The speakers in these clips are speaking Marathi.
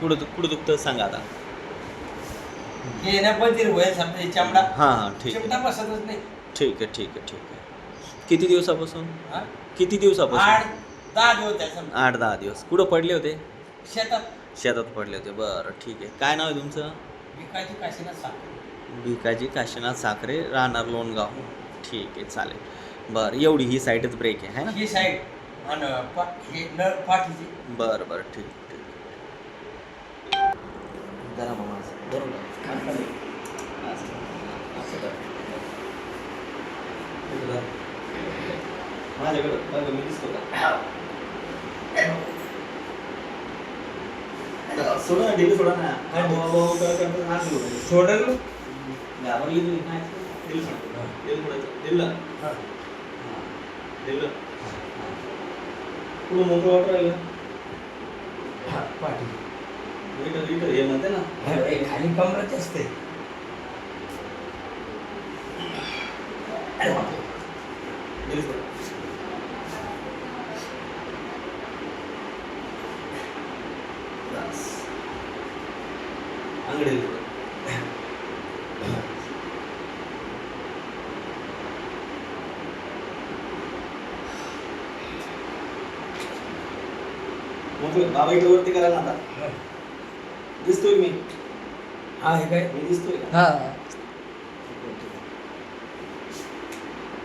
कुठं कुठं दुखतं सांगा आता. हे ना बधीर होईल समजा हे चमडा हां ठीक आहे चिमटा बसतच नाही. ठीक आहे ठीक आहे ठीक आहे. किती दिवसापासून हा? किती दिवसापासून 8-10 दिवस त्या समजा 8-10 दिवस. कुठं पडले होते? शेतात शेतात पडले होते. बरं ठीक आहे. काय नाव आहे तुमचं? विकायची काशीनाथ साखर. भिकाजी काशीनाथ साखरे, राहणार लोणगाव. ठीक आहे चालेल. बरं एवढी ही साईडच ब्रेक आहे है ना? ही साईड आणि हे नळ पाठीची. बरं बरं ठीक ठीक. जरा मामा असं बरोबर असं असं कर. इकडं धर. माझ्याकडं बघ मी दिसतो का? सोडा ना ढिली सोडा ना. सोडल घाबरली तुम्ही काय? ढिली सोडा. ढिली सोडायचं. ढिलं. हा. ढिलं. पुढं मोकळं वाटू राहिलं. पाठी इथं इथं हे म्हणते ना. खाली कमरच असते. ढिली सोडा. बस. अंगडी ढिली सोडा. मग बाबा इकडे वरती करा ना आता. दिसतोय मी. हा हे काय मी दिसतोय का? हा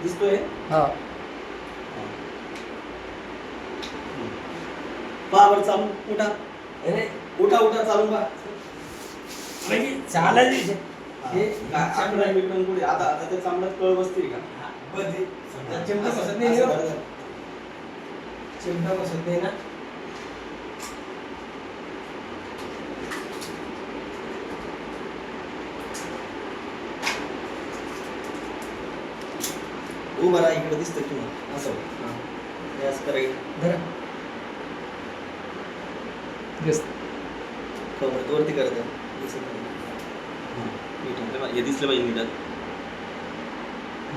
दिसतोय. हा पावर चालू उठा अरे उठा उठा चालू पहा. म्हणजे चालायची हे आकडा बिकडून पुढे आता आता ते चांगलाच कळ बसतील का? बधी हा. चिमटा बसत असं- नाही असं हो. करायचं. चिमटा बसत नाही ना. उभा राहा इकडे दिसतं तुम्हाला असं हा. हे असं करायचं. धरा दिसत. कमरेत वरती करायचं. दिसत नाही. हा. नीट आहे. हे दिसलं पाहिजे नीट.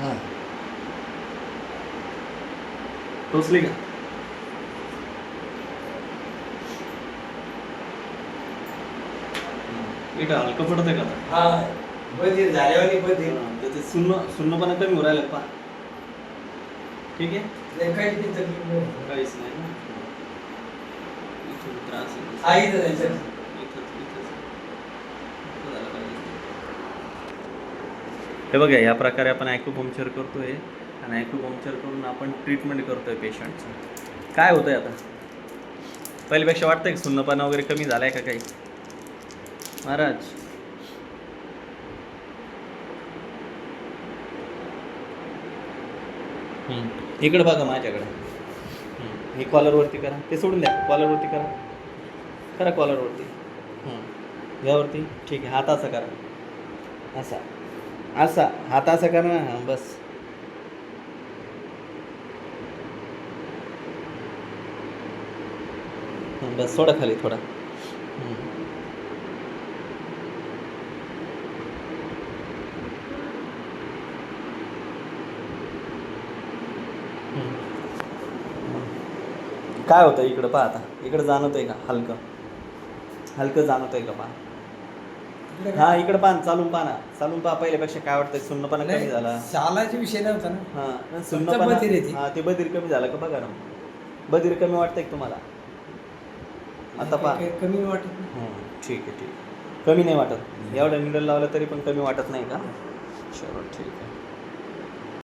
हा टोचली का? नीट हलकं पडत आहे का आता? हा बधीर झाल्यावर बधीर त्याचे सुन्नपणा कमी होऊ राहिला पहा. ठीक आहे. नाही काही नाही तकलीफ नाही. काहीच नाही ना. इथून त्रास आहे. हा इथं त्याच्यात इथंच इथंच. इथं झालं पाहिजे. हे बघा या प्रकारे आपण ॲक्युपंक्चर करतोय आणि ॲक्युपंक्चर करून आपण ट्रीटमेंट करतोय पेशंटचं. काय होतंय आता? पहिल्यापेक्षा वाटतंय की सुन्नपणा वगैरे कमी झालाय का काही? महाराज इकडं बघा माझ्याकडे. हे कॉलरवरती करा. ते सोडून द्या. कॉलरवरती करा. करा कॉलरवरती. यावरती ठीक आहे. हात असा करा. असा असा हात असा करा ना. हां बस. बस सोडा खाली थोडा. काय होतं इकडं पहा आता. इकडं जाणवतंय का हलकं हलकं जाणवतंय का पहा. हा इकडं पहा चालून पहा ना. चालून पहा. पहिल्यापेक्षा काय वाटतंय? सुन्नपणा कमी झाला. शालाचा विषय नव्हता ना. हां फक्त सुन्नपणा. बधीर आहे ती. हां ते बधीर कमी झालं का बघा ना. बधीर कमी वाटतंय का तुम्हाला? आता पहा. काही कमी वाटत नाही. ठीक आहे ठीक आहे. कमी नाही वाटत. एवढं निडल लावलं तरी पण कमी वाटत नाही का? चलो ठीक आहे.